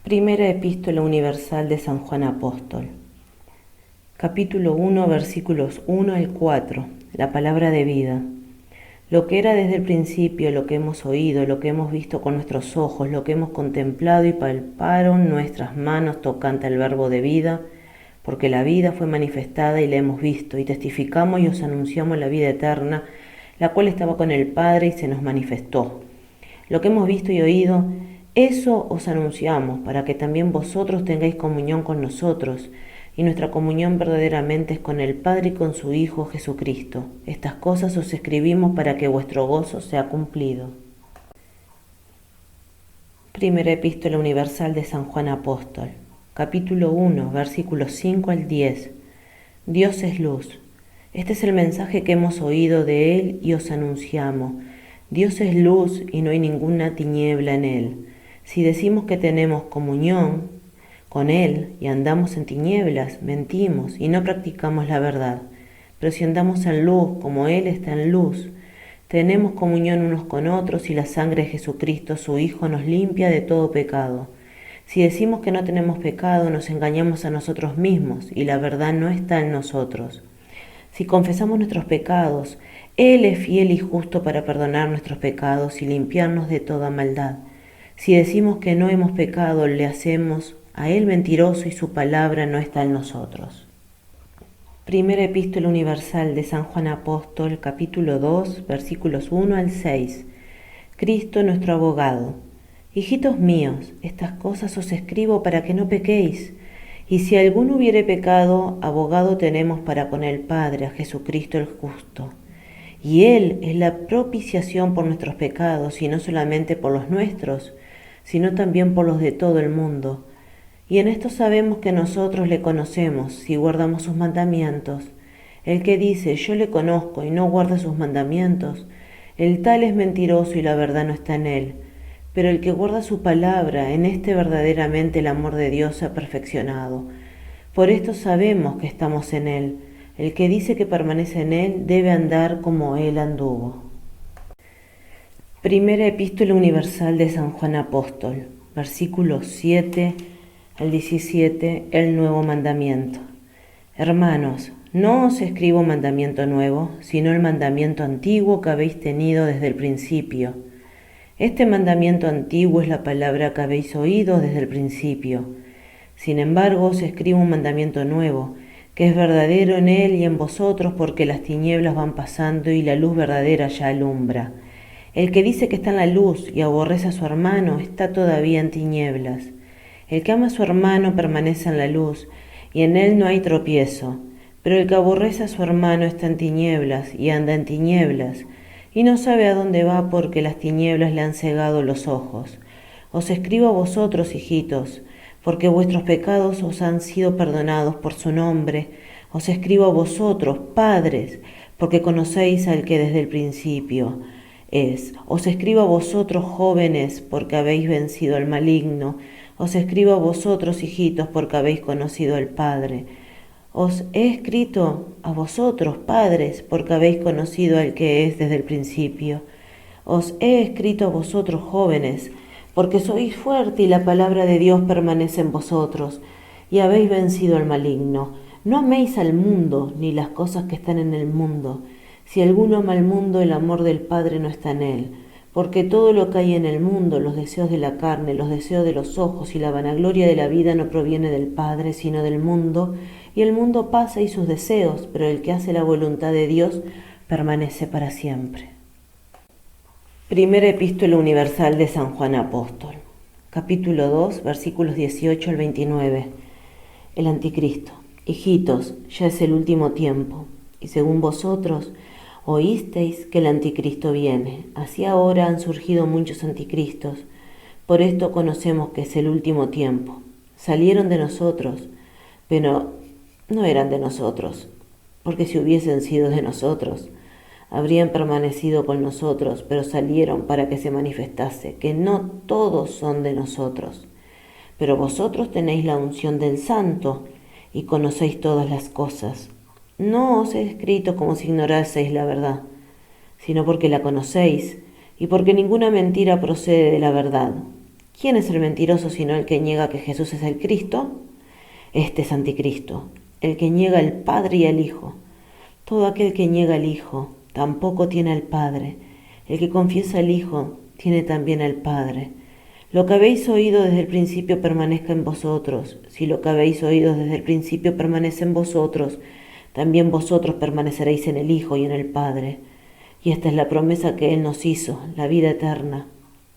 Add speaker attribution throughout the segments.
Speaker 1: Primera Epístola Universal de San Juan Apóstol. Capítulo 1, versículos 1 al 4. La palabra de vida. Lo que era desde el principio, lo que hemos oído, lo que hemos visto con nuestros ojos, lo que hemos contemplado y palparon nuestras manos tocante al verbo de vida, porque la vida fue manifestada y la hemos visto, y testificamos y os anunciamos la vida eterna, la cual estaba con el Padre y se nos manifestó. Lo que hemos visto y oído, eso os anunciamos, para que también vosotros tengáis comunión con nosotros, y nuestra comunión verdaderamente es con el Padre y con su Hijo Jesucristo. Estas cosas os escribimos para que vuestro gozo sea cumplido. Primera Epístola Universal de San Juan Apóstol. Capítulo 1, versículos 5 al 10. Dios es luz. Este es el mensaje que hemos oído de Él y os anunciamos. Dios es luz y no hay ninguna tiniebla en Él. Si decimos que tenemos comunión con Él y andamos en tinieblas, mentimos y no practicamos la verdad. Pero si andamos en luz, como Él está en luz, tenemos comunión unos con otros y la sangre de Jesucristo, su Hijo, nos limpia de todo pecado. Si decimos que no tenemos pecado, nos engañamos a nosotros mismos y la verdad no está en nosotros. Si confesamos nuestros pecados, Él es fiel y justo para perdonar nuestros pecados y limpiarnos de toda maldad. Si decimos que no hemos pecado, le hacemos a Él mentiroso y su palabra no está en nosotros. Primera Epístola Universal de San Juan Apóstol, capítulo 2, versículos 1 al 6. Cristo nuestro abogado. Hijitos míos, estas cosas os escribo para que no pequéis. Y si alguno hubiere pecado, abogado tenemos para con el Padre, a Jesucristo el justo. Y Él es la propiciación por nuestros pecados, y no solamente por los nuestros, sino también por los de todo el mundo. Y en esto sabemos que nosotros le conocemos, si guardamos sus mandamientos. El que dice, yo le conozco, y no guarda sus mandamientos, el tal es mentiroso y la verdad no está en él. Pero el que guarda su palabra, en este verdaderamente el amor de Dios se ha perfeccionado. Por esto sabemos que estamos en Él. El que dice que permanece en Él debe andar como Él anduvo. Primera Epístola Universal de San Juan Apóstol, versículos 7 al 17, el nuevo mandamiento. Hermanos, no os escribo mandamiento nuevo, sino el mandamiento antiguo que habéis tenido desde el principio. Este mandamiento antiguo es la palabra que habéis oído desde el principio. Sin embargo, os escribo un mandamiento nuevo, que es verdadero en él y en vosotros, porque las tinieblas van pasando y la luz verdadera ya alumbra. El que dice que está en la luz y aborrece a su hermano está todavía en tinieblas. El que ama a su hermano permanece en la luz, y en él no hay tropiezo. Pero el que aborrece a su hermano está en tinieblas y anda en tinieblas, y no sabe a dónde va porque las tinieblas le han cegado los ojos. Os escribo a vosotros, hijitos, porque vuestros pecados os han sido perdonados por su nombre. Os escribo a vosotros, padres, porque conocéis al que desde el principio es. Os escribo a vosotros, jóvenes, porque habéis vencido al maligno. Os escribo a vosotros, hijitos, porque habéis conocido al Padre. Os he escrito a vosotros, padres, porque habéis conocido al que es desde el principio. Os he escrito a vosotros, jóvenes, porque sois fuertes y la palabra de Dios permanece en vosotros, y habéis vencido al maligno. No améis al mundo, ni las cosas que están en el mundo. Si alguno ama al mundo, el amor del Padre no está en él. Porque todo lo que hay en el mundo, los deseos de la carne, los deseos de los ojos y la vanagloria de la vida no proviene del Padre, sino del mundo, y el mundo pasa y sus deseos, pero el que hace la voluntad de Dios permanece para siempre. Primera Epístola Universal de San Juan Apóstol, capítulo 2, versículos 18 al 29. El Anticristo. Hijitos, ya es el último tiempo, y según vosotros oísteis que el Anticristo viene. Así ahora han surgido muchos anticristos. Por esto conocemos que es el último tiempo. Salieron de nosotros, pero no eran de nosotros, porque si hubiesen sido de nosotros, habrían permanecido con nosotros, pero salieron para que se manifestase que no todos son de nosotros. Pero vosotros tenéis la unción del Santo y conocéis todas las cosas. No os he escrito como si ignoraseis la verdad, sino porque la conocéis y porque ninguna mentira procede de la verdad. ¿Quién es el mentiroso sino el que niega que Jesús es el Cristo? Este es anticristo, el que niega al Padre y al Hijo. Todo aquel que niega al Hijo tampoco tiene al Padre. El que confiesa al Hijo tiene también al Padre. Lo que habéis oído desde el principio permanezca en vosotros. Si lo que habéis oído desde el principio permanece en vosotros, también vosotros permaneceréis en el Hijo y en el Padre. Y esta es la promesa que Él nos hizo, la vida eterna.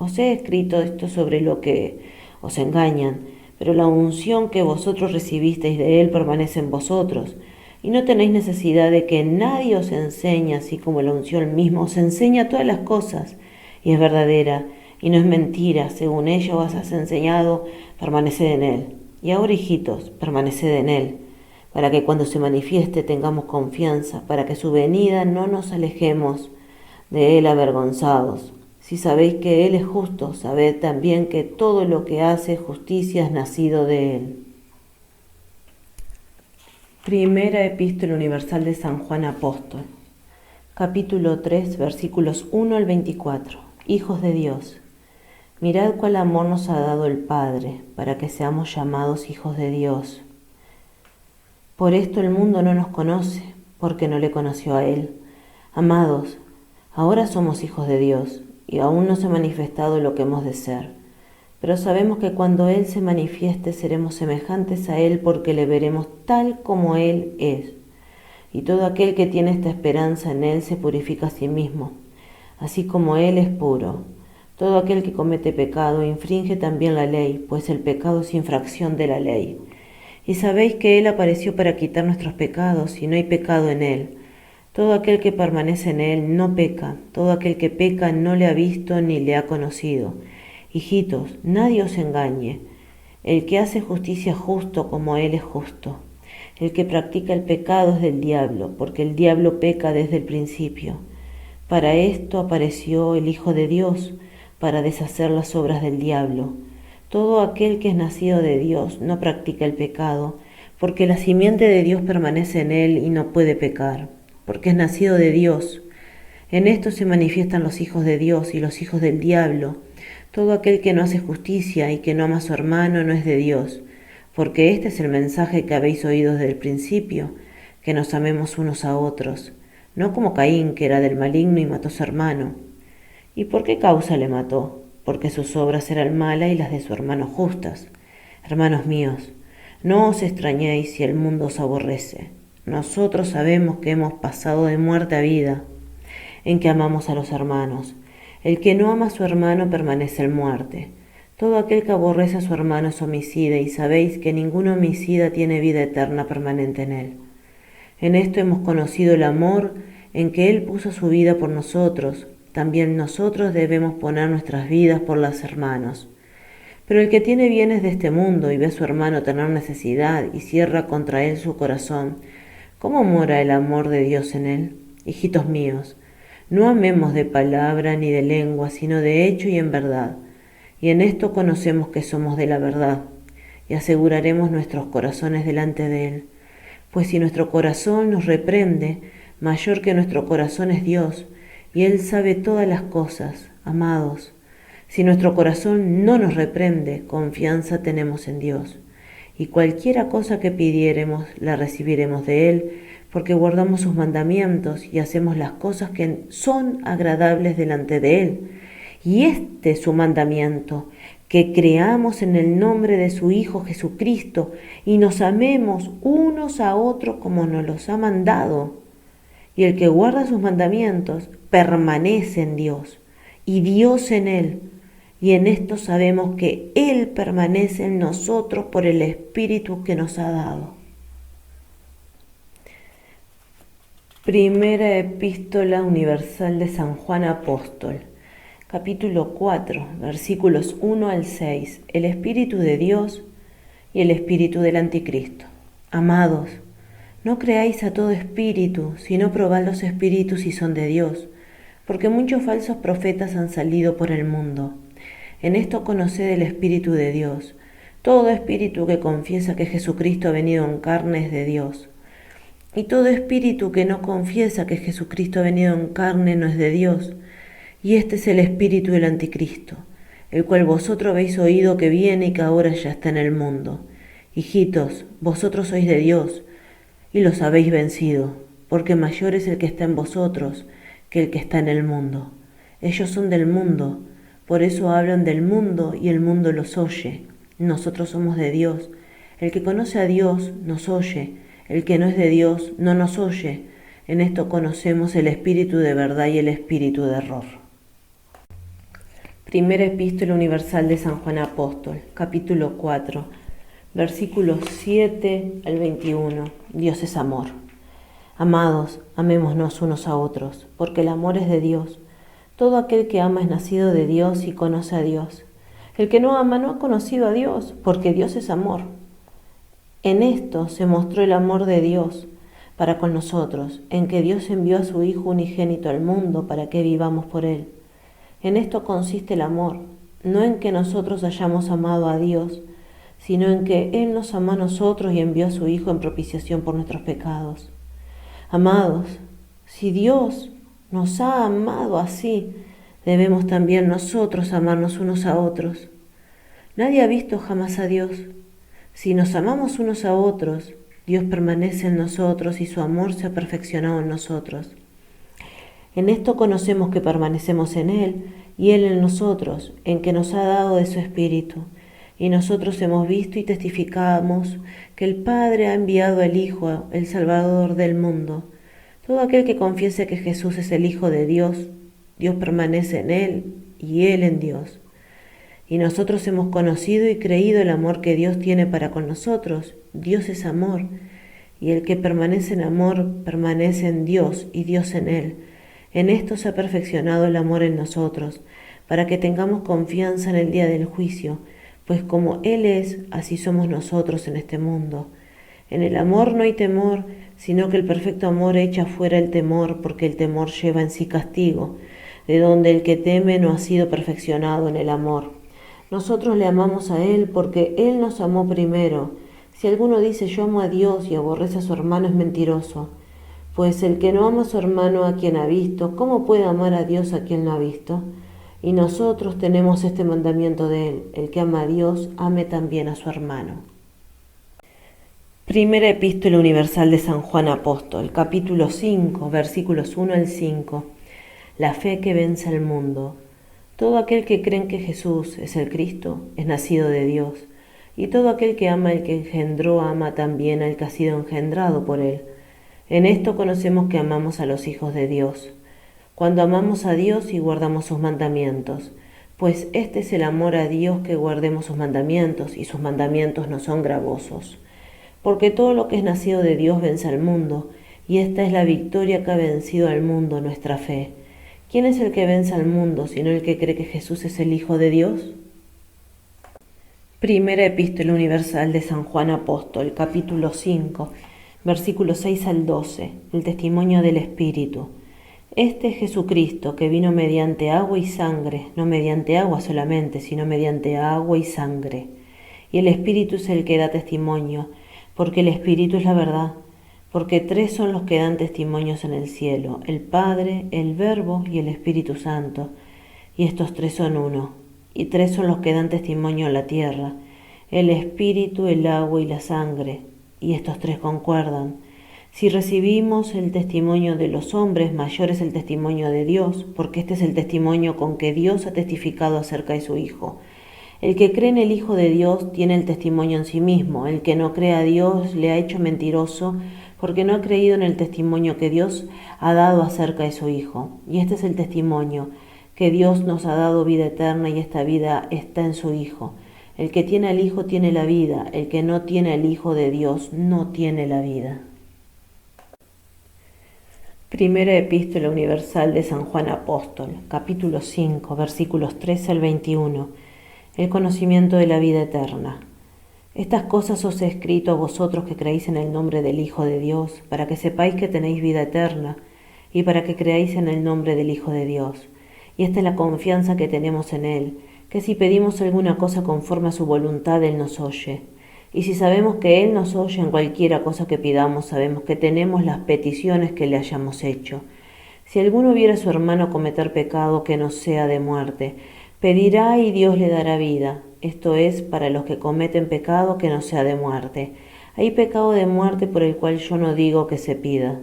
Speaker 1: Os he escrito esto sobre lo que os engañan, pero la unción que vosotros recibisteis de Él permanece en vosotros, y no tenéis necesidad de que nadie os enseñe, así como la unción misma os enseña todas las cosas, y es verdadera, y no es mentira, según ello os has enseñado, permaneced en Él. Y ahora, hijitos, permaneced en Él, para que cuando se manifieste tengamos confianza, para que su venida no nos alejemos de Él avergonzados. Si sabéis que Él es justo, sabed también que todo lo que hace justicia es nacido de Él. Primera Epístola Universal de San Juan Apóstol, capítulo 3, versículos 1 al 24. Hijos de Dios, mirad cuál amor nos ha dado el Padre, para que seamos llamados hijos de Dios. Por esto el mundo no nos conoce, porque no le conoció a Él. Amados, ahora somos hijos de Dios, y aún no se ha manifestado lo que hemos de ser. Pero sabemos que cuando Él se manifieste seremos semejantes a Él porque le veremos tal como Él es. Y todo aquel que tiene esta esperanza en Él se purifica a sí mismo, así como Él es puro. Todo aquel que comete pecado infringe también la ley, pues el pecado es infracción de la ley. Y sabéis que Él apareció para quitar nuestros pecados, y no hay pecado en Él. Todo aquel que permanece en Él no peca, todo aquel que peca no le ha visto ni le ha conocido. Hijitos, nadie os engañe. El que hace justicia es justo como Él es justo. El que practica el pecado es del diablo, porque el diablo peca desde el principio. Para esto apareció el Hijo de Dios, para deshacer las obras del diablo. Todo aquel que es nacido de Dios no practica el pecado, porque la simiente de Dios permanece en él y no puede pecar, porque es nacido de Dios. En esto se manifiestan los hijos de Dios y los hijos del diablo. Todo aquel que no hace justicia y que no ama a su hermano no es de Dios, porque este es el mensaje que habéis oído desde el principio, que nos amemos unos a otros, no como Caín, que era del maligno y mató a su hermano. ¿Y por qué causa le mató? Porque sus obras eran malas y las de su hermano justas. Hermanos míos, no os extrañéis si el mundo os aborrece. Nosotros sabemos que hemos pasado de muerte a vida, en que amamos a los hermanos. El que no ama a su hermano permanece en muerte. Todo aquel que aborrece a su hermano es homicida, y sabéis que ningún homicida tiene vida eterna permanente en él. En esto hemos conocido el amor en que Él puso su vida por nosotros. También nosotros debemos poner nuestras vidas por los hermanos. Pero el que tiene bienes de este mundo y ve a su hermano tener necesidad y cierra contra él su corazón, ¿cómo mora el amor de Dios en él? Hijitos míos, no amemos de palabra ni de lengua, sino de hecho y en verdad. Y en esto conocemos que somos de la verdad, y aseguraremos nuestros corazones delante de Él. Pues si nuestro corazón nos reprende, mayor que nuestro corazón es Dios, y Él sabe todas las cosas. Amados, si nuestro corazón no nos reprende, confianza tenemos en Dios. Y cualquiera cosa que pidiéremos, la recibiremos de Él, porque guardamos sus mandamientos y hacemos las cosas que son agradables delante de Él. Y este es su mandamiento, que creamos en el nombre de su Hijo Jesucristo y nos amemos unos a otros como nos los ha mandado. Y el que guarda sus mandamientos permanece en Dios y Dios en él. Y en esto sabemos que Él permanece en nosotros por el Espíritu que nos ha dado. Primera Epístola Universal de San Juan Apóstol, capítulo 4, versículos 1 al 6. El Espíritu de Dios y el Espíritu del Anticristo. Amados, no creáis a todo espíritu, sino probad los espíritus si son de Dios, porque muchos falsos profetas han salido por el mundo. En esto conoced el Espíritu de Dios. Todo espíritu que confiesa que Jesucristo ha venido en carne es de Dios. Y todo espíritu que no confiesa que Jesucristo ha venido en carne no es de Dios. Y este es el espíritu del Anticristo, el cual vosotros habéis oído que viene y que ahora ya está en el mundo. Hijitos, vosotros sois de Dios y los habéis vencido, porque mayor es el que está en vosotros que el que está en el mundo. Ellos son del mundo, por eso hablan del mundo y el mundo los oye. Nosotros somos de Dios. El que conoce a Dios nos oye, el que no es de Dios no nos oye. En esto conocemos el espíritu de verdad y el espíritu de error. Primera Epístola Universal de San Juan Apóstol, capítulo 4, versículos 7 al 21. Dios es amor. Amados, amémonos unos a otros, porque el amor es de Dios. Todo aquel que ama es nacido de Dios y conoce a Dios. El que no ama no ha conocido a Dios, porque Dios es amor. En esto se mostró el amor de Dios para con nosotros, en que Dios envió a su Hijo unigénito al mundo para que vivamos por Él. En esto consiste el amor, no en que nosotros hayamos amado a Dios, sino en que Él nos amó a nosotros y envió a su Hijo en propiciación por nuestros pecados. Amados, si Dios nos ha amado así, debemos también nosotros amarnos unos a otros. Nadie ha visto jamás a Dios. Si nos amamos unos a otros, Dios permanece en nosotros y su amor se ha perfeccionado en nosotros. En esto conocemos que permanecemos en Él y Él en nosotros, en que nos ha dado de su Espíritu. Y nosotros hemos visto y testificamos que el Padre ha enviado al Hijo, el Salvador del mundo. Todo aquel que confiese que Jesús es el Hijo de Dios, Dios permanece en Él y Él en Dios. Y nosotros hemos conocido y creído el amor que Dios tiene para con nosotros. Dios es amor, y el que permanece en amor permanece en Dios y Dios en Él. En esto se ha perfeccionado el amor en nosotros, para que tengamos confianza en el día del juicio, pues como Él es, así somos nosotros en este mundo. En el amor no hay temor, sino que el perfecto amor echa fuera el temor, porque el temor lleva en sí castigo, de donde el que teme no ha sido perfeccionado en el amor. Nosotros le amamos a Él porque Él nos amó primero. Si alguno dice yo amo a Dios y aborrece a su hermano es mentiroso. Pues el que no ama a su hermano a quien ha visto, ¿cómo puede amar a Dios a quien no ha visto? Y nosotros tenemos este mandamiento de Él, el que ama a Dios, ame también a su hermano. Primera Epístola Universal de San Juan Apóstol, capítulo 5, versículos 1 al 5. La fe que vence al mundo. Todo aquel que cree en que Jesús es el Cristo es nacido de Dios, y todo aquel que ama al que engendró ama también al que ha sido engendrado por Él. En esto conocemos que amamos a los hijos de Dios, cuando amamos a Dios y guardamos sus mandamientos, pues este es el amor a Dios, que guardemos sus mandamientos, y sus mandamientos no son gravosos. Porque todo lo que es nacido de Dios vence al mundo, y esta es la victoria que ha vencido al mundo, nuestra fe. ¿Quién es el que vence al mundo, sino el que cree que Jesús es el Hijo de Dios? Primera Epístola Universal de San Juan Apóstol, capítulo 5, versículos 6 al 12, el testimonio del Espíritu. Este es Jesucristo, que vino mediante agua y sangre, no mediante agua solamente, sino mediante agua y sangre. Y el Espíritu es el que da testimonio, porque el Espíritu es la verdad. Porque tres son los que dan testimonios en el cielo, el Padre, el Verbo y el Espíritu Santo, y estos tres son uno. Y tres son los que dan testimonio en la tierra, el Espíritu, el agua y la sangre, y estos tres concuerdan. Si recibimos el testimonio de los hombres, mayor es el testimonio de Dios, porque este es el testimonio con que Dios ha testificado acerca de su Hijo. El que cree en el Hijo de Dios tiene el testimonio en sí mismo, el que no cree a Dios le ha hecho mentiroso, porque no ha creído en el testimonio que Dios ha dado acerca de su Hijo. Y este es el testimonio, que Dios nos ha dado vida eterna y esta vida está en su Hijo. El que tiene al Hijo tiene la vida, el que no tiene al Hijo de Dios no tiene la vida. Primera Epístola Universal de San Juan Apóstol, capítulo 5, versículos 13 al 21. El conocimiento de la vida eterna. Estas cosas os he escrito a vosotros que creéis en el nombre del Hijo de Dios, para que sepáis que tenéis vida eterna, y para que creáis en el nombre del Hijo de Dios. Y esta es la confianza que tenemos en Él, que si pedimos alguna cosa conforme a su voluntad, Él nos oye. Y si sabemos que Él nos oye en cualquiera cosa que pidamos, sabemos que tenemos las peticiones que le hayamos hecho. Si alguno viera a su hermano cometer pecado que no sea de muerte, Pedirá y Dios le dará vida, esto es, para los que cometen pecado que no sea de muerte. Hay pecado de muerte por el cual yo no digo que se pida.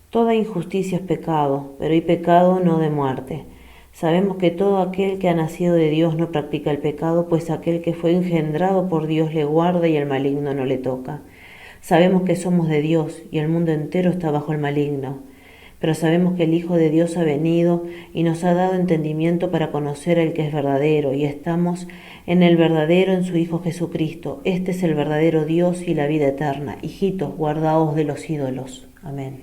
Speaker 1: Toda injusticia es pecado, pero hay pecado no de muerte. Sabemos que todo aquel que ha nacido de Dios no practica el pecado, pues aquel que fue engendrado por Dios le guarda y el maligno no le toca. Sabemos que somos de Dios y el mundo entero está bajo el maligno. Pero sabemos que el Hijo de Dios ha venido y nos ha dado entendimiento para conocer al que es verdadero, y estamos en el verdadero, en su Hijo Jesucristo. Este es el verdadero Dios y la vida eterna. Hijitos, guardaos de los ídolos. Amén.